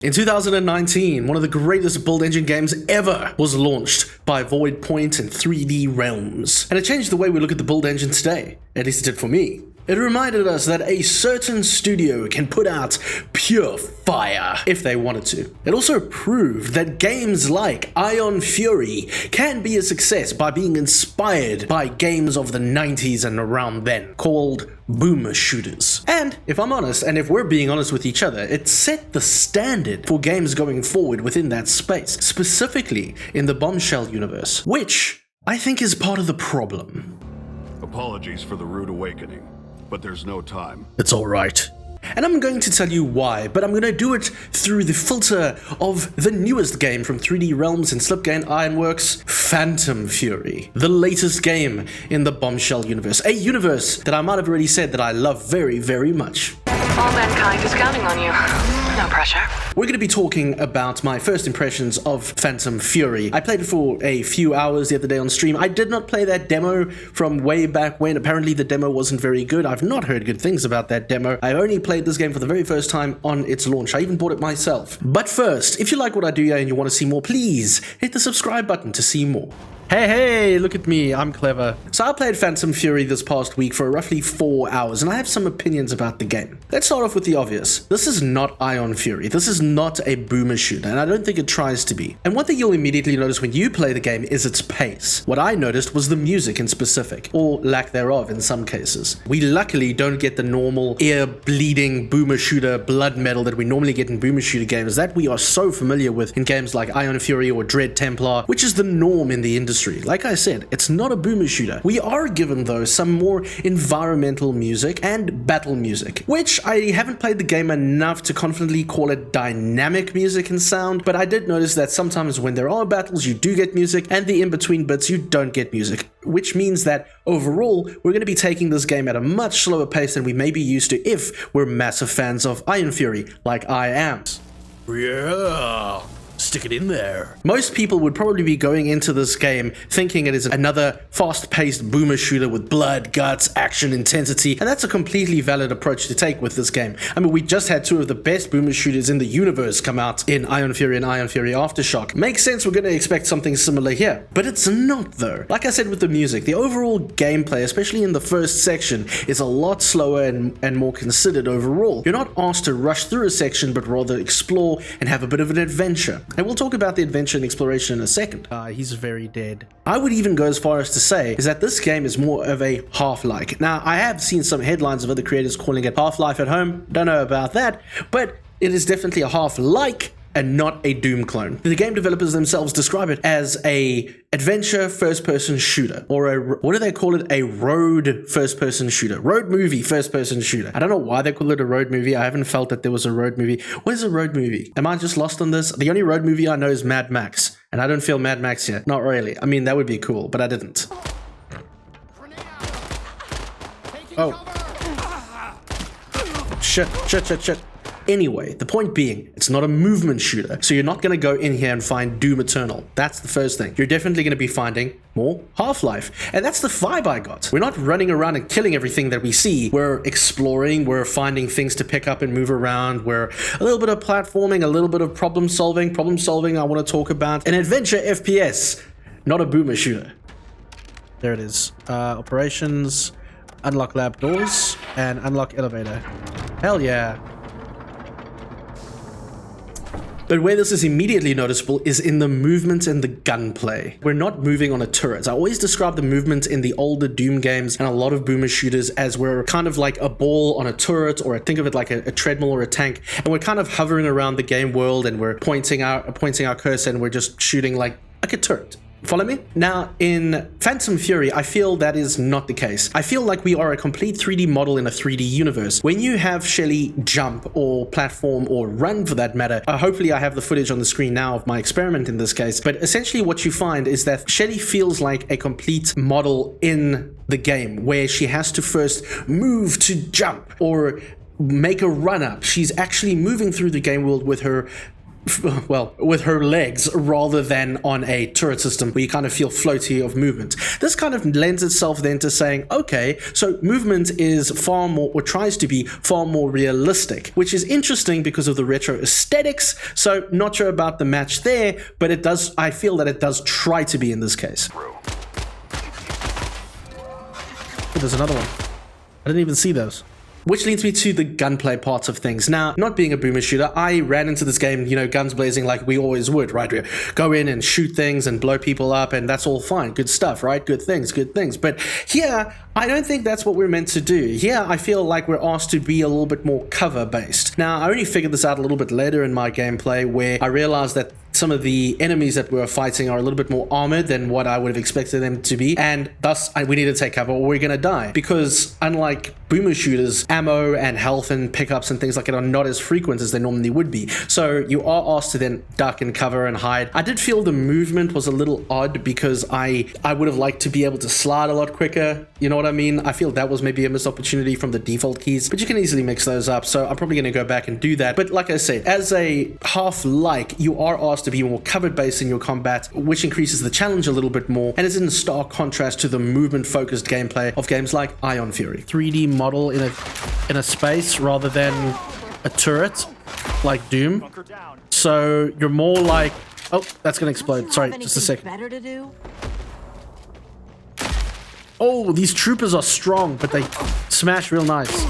In 2019, one of the greatest build engine games ever was launched by Voidpoint and 3D Realms. And it changed the way we look at the build engine today. At least it did for me. It reminded us that a certain studio can put out pure fire if they wanted to. It also proved that games like Ion Fury can be a success by being inspired by games of the 90s and around then, called boomer shooters. And if I'm honest, and if we're being honest with each other, it set the standard for games going forward within that space, specifically in the Bombshell universe, which I think is part of the problem. Apologies for the rude awakening, but there's no time. It's alright. And I'm going to tell you why, but I'm going to do it through the filter of the newest game from 3D Realms and Slipgate Ironworks, Phantom Fury, the latest game in the Bombshell universe, a universe that I might have already said that I love very, very much. All mankind is counting on you. No pressure. We're going to be talking about my first impressions of Phantom Fury. I played it for a few hours the other day on stream. I did not play that demo from way back when. Apparently the demo wasn't very good. I've not heard good things about that demo. I only played this game for the very first time on its launch. I even bought it myself. But first, if you like what I do here and you want to see more, please hit the subscribe button to see more. Hey, look at me, I'm clever. So I played Phantom Fury this past week for roughly 4 hours, and I have some opinions about the game. Let's start off with the obvious. This is not Ion Fury. This is not a boomer shooter, and I don't think it tries to be. And one thing you'll immediately notice when you play the game is its pace. What I noticed was the music in specific, or lack thereof in some cases. We luckily don't get the normal ear-bleeding boomer shooter blood metal that we normally get in boomer shooter games that we are so familiar with in games like Ion Fury or Dread Templar, which is the norm in the industry. Like I said, it's not a boomer shooter. We are given, though, some more environmental music and battle music, which I haven't played the game enough to confidently call it dynamic music and sound, but I did notice that sometimes when there are battles, you do get music, and the in-between bits, you don't get music, which means that overall, we're going to be taking this game at a much slower pace than we may be used to if we're massive fans of Ion Fury, like I am. Yeah. Stick it in there. Most people would probably be going into this game thinking it is another fast-paced boomer shooter with blood, guts, action, intensity, and that's a completely valid approach to take with this game. I mean, we just had two of the best boomer shooters in the universe come out in Ion Fury and Ion Fury Aftershock. Makes sense, we're going to expect something similar here. But it's not, though. Like I said with the music, the overall gameplay, especially in the first section, is a lot slower and more considered overall. You're not asked to rush through a section, but rather explore and have a bit of an adventure. And we'll talk about the adventure and exploration in a second. He's very dead. I would even go as far as to say is that this game is more of a Half-like. Now, I have seen some headlines of other creators calling it Half-Life at Home. Don't know about that, but it is definitely a Half-like and not a Doom clone. The game developers themselves describe it as a adventure first-person shooter, or a, what do they call it? A road first-person shooter. Road movie first-person shooter. I don't know why they call it a road movie. I haven't felt that there was a road movie. What is a road movie? Am I just lost on this? The only road movie I know is Mad Max, and I don't feel Mad Max yet. Not really. I mean, that would be cool, but I didn't. Oh. Shit. Anyway, the point being, it's not a movement shooter, so you're not going to go in here and find Doom Eternal. That's the first thing. You're definitely going to be finding more Half-Life, and that's the vibe I got. We're not running around and killing everything that we see. We're exploring, we're finding things to pick up and move around, we're a little bit of platforming, a little bit of problem solving I want to talk about. An adventure FPS, not a boomer shooter. There it is. Operations, unlock lab doors, and unlock elevator. Hell yeah. But where this is immediately noticeable is in the movement and the gunplay. We're not moving on a turret. I always describe the movement in the older Doom games and a lot of boomer shooters as we're kind of like a ball on a turret, or think of it like a treadmill or a tank, and we're kind of hovering around the game world and we're pointing our cursor and we're just shooting like a turret. Follow me? Now, in Phantom Fury, I feel that is not the case. I feel like we are a complete 3D model in a 3D universe. When you have Shelly jump or platform or run for that matter, hopefully I have the footage on the screen now of my experiment in this case, but essentially what you find is that Shelly feels like a complete model in the game where she has to first move to jump or make a run up. She's actually moving through the game world with her well, with her legs rather than on a turret system where you kind of feel floaty of movement. This kind of lends itself then to saying, okay, so movement is far more, or tries to be far more realistic, which is interesting because of the retro aesthetics. So not sure about the match there, but it does, I feel that it does try to be in this case. Oh, there's another one. I didn't even see those. Which leads me to the gunplay parts of things. Now, not being a boomer shooter, I ran into this game, you know, guns blazing like we always would, right? We go in and shoot things and blow people up, and that's all fine. Good stuff, right? Good things, good things. But here, I don't think that's what we're meant to do. Here, I feel like we're asked to be a little bit more cover-based. Now, I only figured this out a little bit later in my gameplay, where I realized that some of the enemies that we're fighting are a little bit more armored than what I would have expected them to be, and thus we need to take cover or we're gonna die, because unlike boomer shooters, ammo and health and pickups and things like that are not as frequent as they normally would be, so you are asked to then duck and cover and hide. I did feel the movement was a little odd because I would have liked to be able to slide a lot quicker, you know what I mean? I feel that was maybe a missed opportunity from the default keys, but you can easily mix those up, so I'm probably gonna go back and do that. But like I said, as a half-like, you are asked to be more covered based in your combat, which increases the challenge a little bit more, and is in stark contrast to the movement focused gameplay of games like Ion Fury. 3D model in a space rather than a turret like Doom, so you're more like, oh, that's gonna explode, sorry, just a sec. Better to do? Oh, these troopers are strong, but they smash real nice.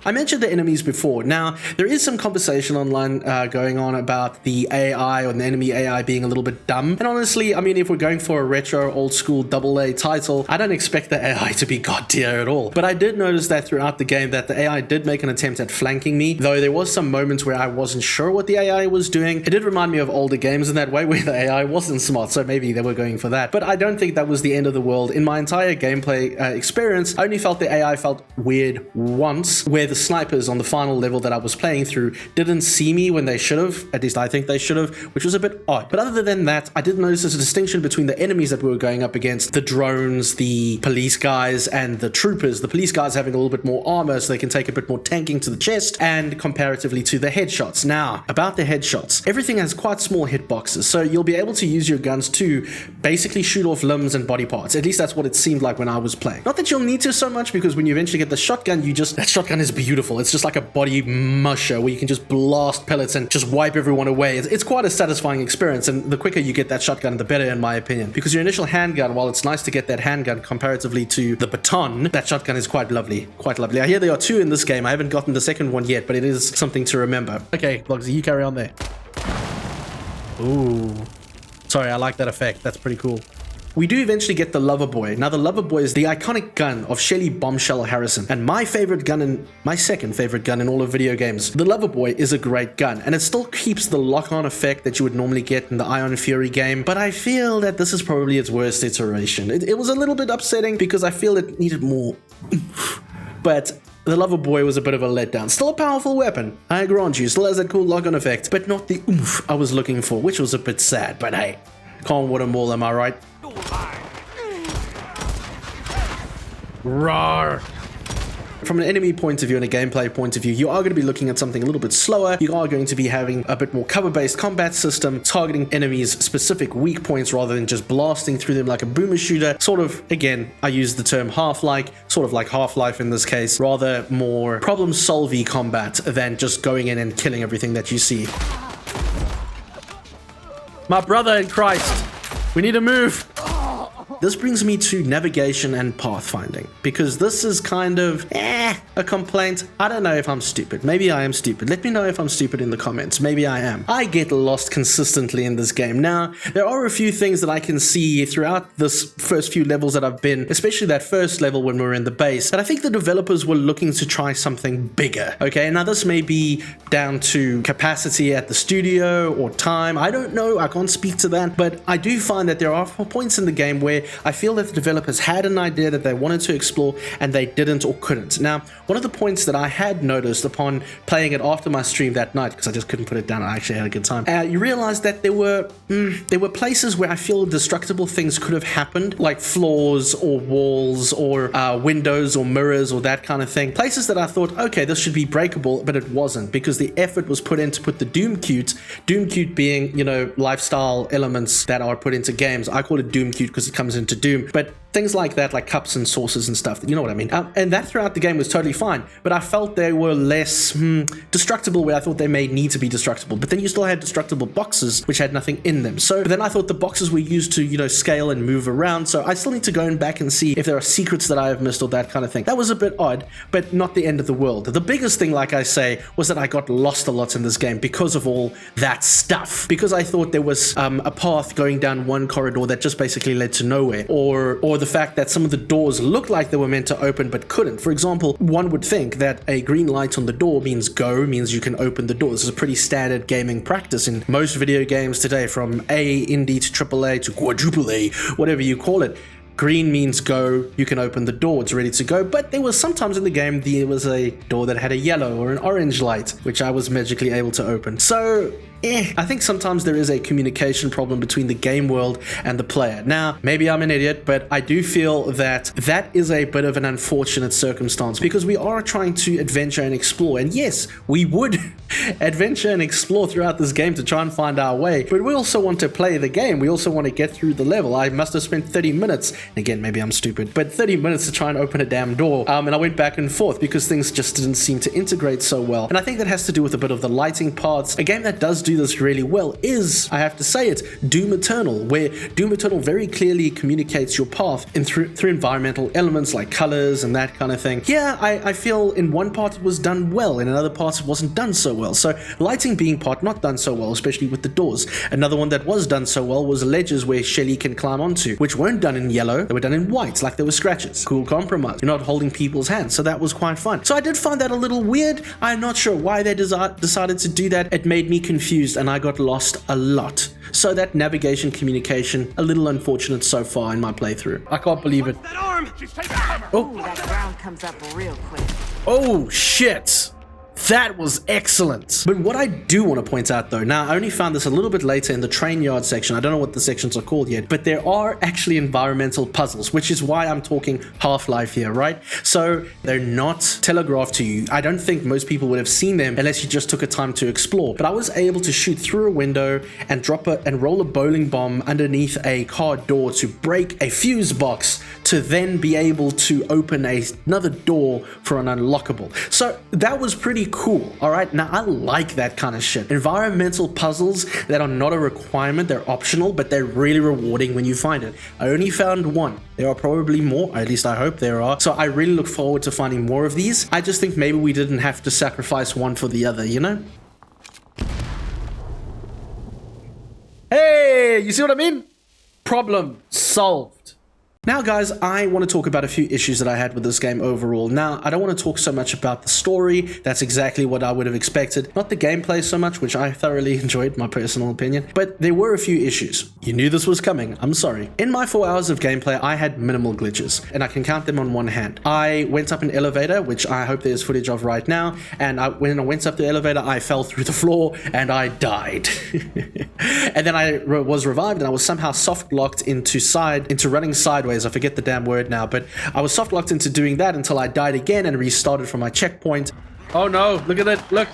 I mentioned the enemies before. Now, there is some conversation online going on about the AI or the enemy AI being a little bit dumb. And honestly, I mean, if we're going for a retro, old school AA title, I don't expect the AI to be god tier at all. But I did notice that throughout the game that the AI did make an attempt at flanking me, though there was some moments where I wasn't sure what the AI was doing. It did remind me of older games in that way where the AI wasn't smart, so maybe they were going for that. But I don't think that was the end of the world. In my entire gameplay experience, I only felt the AI felt weird once, where the snipers on the final level that I was playing through didn't see me when they should have, at least I think they should have, which was a bit odd. But other than that, I did notice there's a distinction between the enemies that we were going up against, the drones, the police guys, and the troopers. The police guys having a little bit more armor so they can take a bit more tanking to the chest, and comparatively to the headshots. Now, about the headshots, everything has quite small hitboxes, so you'll be able to use your guns to basically shoot off limbs and body parts. At least that's what it seemed like when I was playing. Not that you'll need to so much, because when you eventually get the shotgun, that shotgun is beautiful. It's just like a body musher where you can just blast pellets and just wipe everyone away. It's quite a satisfying experience, and the quicker you get that shotgun, the better in my opinion, because your initial handgun, while it's nice to get that handgun comparatively to the baton, that shotgun is quite lovely, quite lovely. I hear there are two in this game. I haven't gotten the second one yet, but it is something to remember. Okay, Blogsy, you carry on there. Ooh. Sorry, I like that effect. That's pretty cool. We do eventually get the Lover Boy. Now, the Lover Boy is the iconic gun of Shelly Bombshell Harrison, and my second favorite gun in all of video games. The Lover Boy is a great gun, and it still keeps the lock-on effect that you would normally get in the Ion Fury game, but I feel that this is probably its worst iteration. It was a little bit upsetting because I feel it needed more. But the Lover Boy was a bit of a letdown. Still a powerful weapon, I grant you, still has that cool lock-on effect, but not the oomph I was looking for, which was a bit sad, but hey, can't win them all, am I right? Roar! From an enemy point of view and a gameplay point of view, you are going to be looking at something a little bit slower. You are going to be having a bit more cover-based combat system, targeting enemies' specific weak points rather than just blasting through them like a boomer shooter. Sort of, again, I use the term half-like, sort of like Half-Life in this case, rather more problem-solving combat than just going in and killing everything that you see. My brother in Christ, we need to move. This brings me to navigation and pathfinding, because this is kind of a complaint. I don't know if I'm stupid. Maybe I am stupid. Let me know if I'm stupid in the comments. Maybe I am. I get lost consistently in this game. Now, there are a few things that I can see throughout this first few levels that I've been, especially that first level when we were in the base, that I think the developers were looking to try something bigger. Okay, now this may be down to capacity at the studio or time. I don't know. I can't speak to that. But I do find that there are points in the game where I feel that the developers had an idea that they wanted to explore and they didn't or couldn't. Now, one of the points that I had noticed upon playing it after my stream that night, because I just couldn't put it down, I actually had a good time, you realize that there were places where I feel destructible things could have happened, like floors or walls or windows or mirrors or that kind of thing. Places that I thought, okay, this should be breakable, but it wasn't, because the effort was put in to put the Doom cute being, you know, lifestyle elements that are put into games. I call it Doom cute because it comes into Doom, but things like that, like cups and saucers and stuff, you know what I mean? And that throughout the game was totally fine, but I felt they were less destructible where I thought they may need to be destructible. But then you still had destructible boxes which had nothing in them. So then I thought the boxes were used to, you know, scale and move around. So I still need to go back and see if there are secrets that I have missed or that kind of thing. That was a bit odd, but not the end of the world. The biggest thing, like I say, was that I got lost a lot in this game because of all that stuff. Because I thought there was a path going down one corridor that just basically led to nowhere, or the fact that some of the doors looked like they were meant to open but couldn't. For example, one would think that a green light on the door means go, means you can open the door. This is a pretty standard gaming practice in most video games today, from A indie to AAA to quadruple A, whatever you call it. Green means go, you can open the door, it's ready to go. But there was sometimes in the game there was a door that had a yellow or an orange light, which I was magically able to open. So I think sometimes there is a communication problem between the game world and the player. Now, maybe I'm an idiot, but I do feel that that is a bit of an unfortunate circumstance, because we are trying to adventure and explore. And yes, we would adventure and explore throughout this game to try and find our way, but we also want to play the game. We also want to get through the level. I must have spent 30 minutes, again, maybe I'm stupid, but 30 minutes to try and open a damn door. And I went back and forth because things just didn't seem to integrate so well. And I think that has to do with a bit of the lighting parts. A game that does do this really well is, I have to say it, Doom Eternal, where Doom Eternal very clearly communicates your path through environmental elements like colors and that kind of thing. Yeah, I feel in one part it was done well, in another part it wasn't done so well. So lighting being part not done so well, especially with the doors. Another one that was done so well was ledges where Shelly can climb onto, which weren't done in yellow, they were done in white, like there were scratches. Cool compromise. You're not holding people's hands, so that was quite fun. So I did find that a little weird. I'm not sure why they decided to do that. It made me confused and I got lost a lot. So that navigation communication, a little unfortunate so far in my playthrough. I can't believe it. That arm! She's taking cover! Oh, that ground comes up real quick. Oh, shit. That was excellent. But what I do want to point out though, now I only found this a little bit later in the train yard section. I don't know what the sections are called yet, but there are actually environmental puzzles, which is why I'm talking Half-Life here, right? So they're not telegraphed to you. I don't think most people would have seen them unless you just took a time to explore. But I was able to shoot through a window and roll a bowling bomb underneath a car door to break a fuse box, to then be able to open another door for an unlockable. So that was pretty cool. All right, now I like that kind of shit. Environmental puzzles that are not a requirement, they're optional, but they're really rewarding when you find it. I only found one. There are probably more, at least I hope there are. So I really look forward to finding more of these. I just think maybe we didn't have to sacrifice one for the other, you know? Hey, you see what I mean? Problem solved. Now guys, I want to talk about a few issues that I had with this game overall. Now, I don't want to talk so much about the story. That's exactly what I would have expected. Not the gameplay so much, which I thoroughly enjoyed, my personal opinion. But there were a few issues. You knew this was coming. I'm sorry. In my 4 hours of gameplay, I had minimal glitches, and I can count them on one hand. I went up an elevator, which I hope there's footage of right now, and when I went up the elevator, I fell through the floor, and I died. And then I was revived, and I was somehow soft-locked into running sideways. I forget the damn word now, but I was soft locked into doing that until I died again and restarted from my checkpoint. Oh no, look at it, look.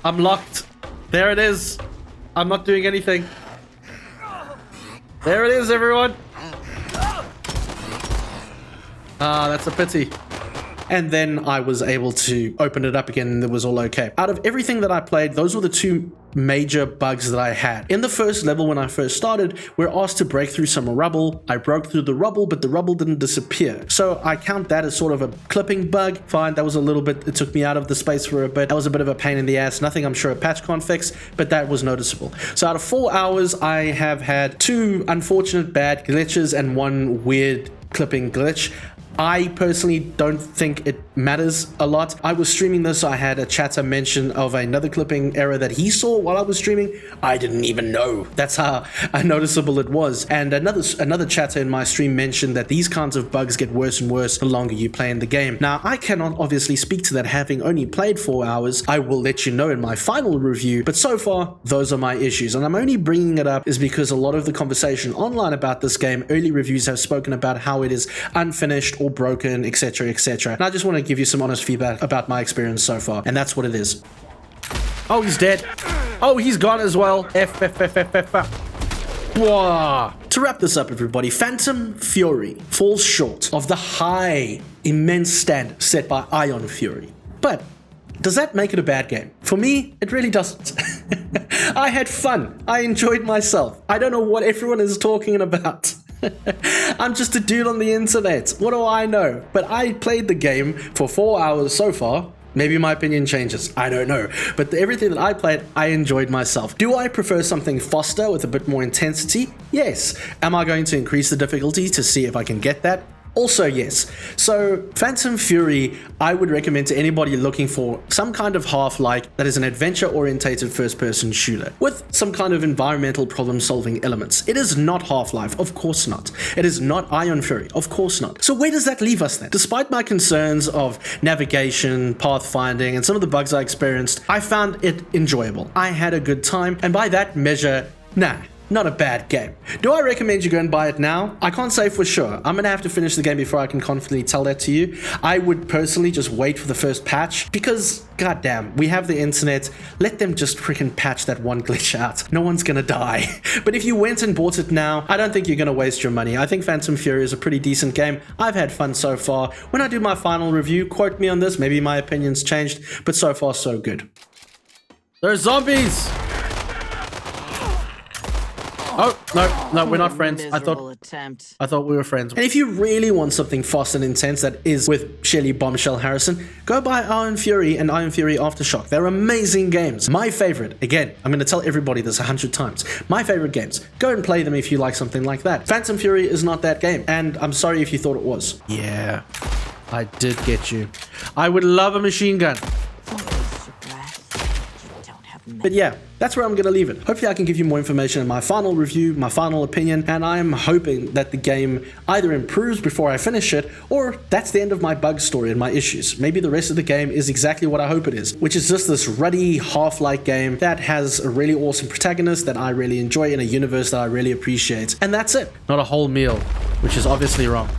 I'm locked. There it is. I'm not doing anything. There it is, everyone. Ah, that's a pity. And then I was able to open it up again and it was all okay. Out of everything that I played, those were the two major bugs that I had. In the first level, when I first started, we're asked to break through some rubble. I broke through the rubble, but the rubble didn't disappear. So I count that as sort of a clipping bug. Fine, that was a little bit, it took me out of the space for a bit. That was a bit of a pain in the ass. Nothing I'm sure a patch can't fix, but that was noticeable. So out of 4 hours, I have had 2 unfortunate bad glitches and 1 weird clipping glitch. I personally don't think it matters a lot. I was streaming this, so I had a chatter mention of another clipping error that he saw while I was streaming. I didn't even know. That's how noticeable it was. And another chatter in my stream mentioned that these kinds of bugs get worse and worse the longer you play in the game. Now, I cannot obviously speak to that having only played 4 hours. I will let you know in my final review, but so far, those are my issues. And I'm only bringing it up is because a lot of the conversation online about this game, early reviews have spoken about how it is unfinished or broken, etc, etc. And I just want to give you some honest feedback about my experience so far, and that's what it is. Oh, he's dead. Oh, he's gone as well. Whoa. To wrap this up, everybody, Phantom Fury falls short of the high, immense standard set by Ion Fury. But does that make it a bad game? For me, it really doesn't. I had fun. I enjoyed myself. I don't know what everyone is talking about. I'm just a dude on the internet. What do I know? But I played the game for 4 hours so far. Maybe my opinion changes. I don't know. But everything that I played, I enjoyed myself. Do I prefer something faster with a bit more intensity? Yes. Am I going to increase the difficulty to see if I can get that? Also, yes. So, Phantom Fury, I would recommend to anybody looking for some kind of Half-like that is an adventure-orientated first-person shooter with some kind of environmental problem-solving elements. It is not Half-Life, of course not. It is not Ion Fury, of course not. So where does that leave us then? Despite my concerns of navigation, pathfinding, and some of the bugs I experienced, I found it enjoyable. I had a good time, and by that measure, nah. Not a bad game. Do I recommend you go and buy it now? I can't say for sure. I'm gonna have to finish the game before I can confidently tell that to you. I would personally just wait for the first patch because, goddamn, we have the internet. Let them just freaking patch that one glitch out. No one's gonna die. But if you went and bought it now, I don't think you're gonna waste your money. I think Phantom Fury is a pretty decent game. I've had fun so far. When I do my final review, quote me on this. Maybe my opinion's changed, but so far so good. There's zombies! Oh, no, we're not friends. I thought we were friends. And if you really want something fast and intense that is with Shelly Bombshell Harrison, go buy Iron Fury and Iron Fury Aftershock. They're amazing games. My favorite, again, I'm going to tell everybody this 100 times. My favorite games. Go and play them if you like something like that. Phantom Fury is not that game, and I'm sorry if you thought it was. Yeah, I did get you. I would love a machine gun. But yeah, that's where I'm going to leave it. Hopefully I can give you more information in my final review, my final opinion, and I'm hoping that the game either improves before I finish it, or that's the end of my bug story and my issues. Maybe the rest of the game is exactly what I hope it is, which is just this ruddy, Half-like game that has a really awesome protagonist that I really enjoy in a universe that I really appreciate. And that's it. Not a whole meal, which is obviously wrong.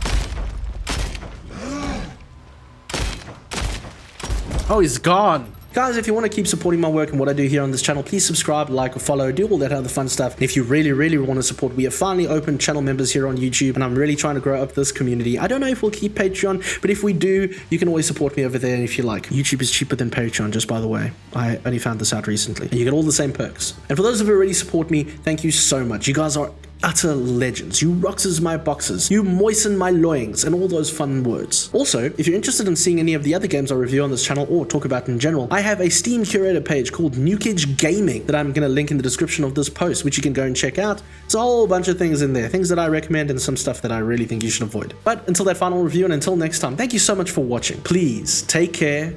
Oh, he's gone. Guys, if you want to keep supporting my work and what I do here on this channel, please subscribe, like, or follow, do all that other fun stuff. And if you really, really want to support, we have finally opened channel members here on YouTube, and I'm really trying to grow up this community. I don't know if we'll keep Patreon, but if we do, you can always support me over there if you like. YouTube is cheaper than Patreon, just by the way. I only found this out recently. And you get all the same perks. And for those of you who already support me, thank you so much. You guys are utter legends. You roxes my boxes. You moisten my loins, and all those fun words. Also, if you're interested in seeing any of the other games I review on this channel or talk about in general, I have a Steam curator page called Nukage Gaming that I'm going to link in the description of this post, which you can go and check out. It's a whole bunch of things in there, things that I recommend and some stuff that I really think you should avoid. But until that final review and until next time, thank you so much for watching. Please take care,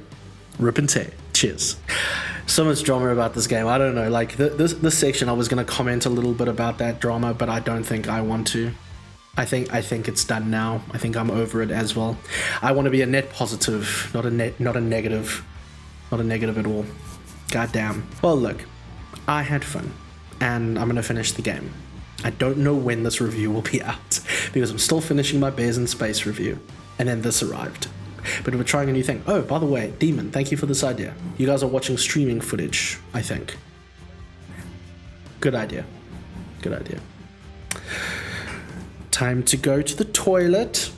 rip and tear. Cheers. So much drama about this game. I don't know, like this section I was going to comment a little bit about that drama, but I don't think I want to. I think it's done now. I think I'm over it as well. I want to be a net positive, not a negative at all. Goddamn. Well, look, I had fun and I'm going to finish the game. I don't know when this review will be out because I'm still finishing my Bears in Space review, and then this arrived. But we're trying a new thing. Oh, by the way, Demon, thank you for this idea. You guys are watching streaming footage, I think. Good idea. Good idea. Time to go to the toilet.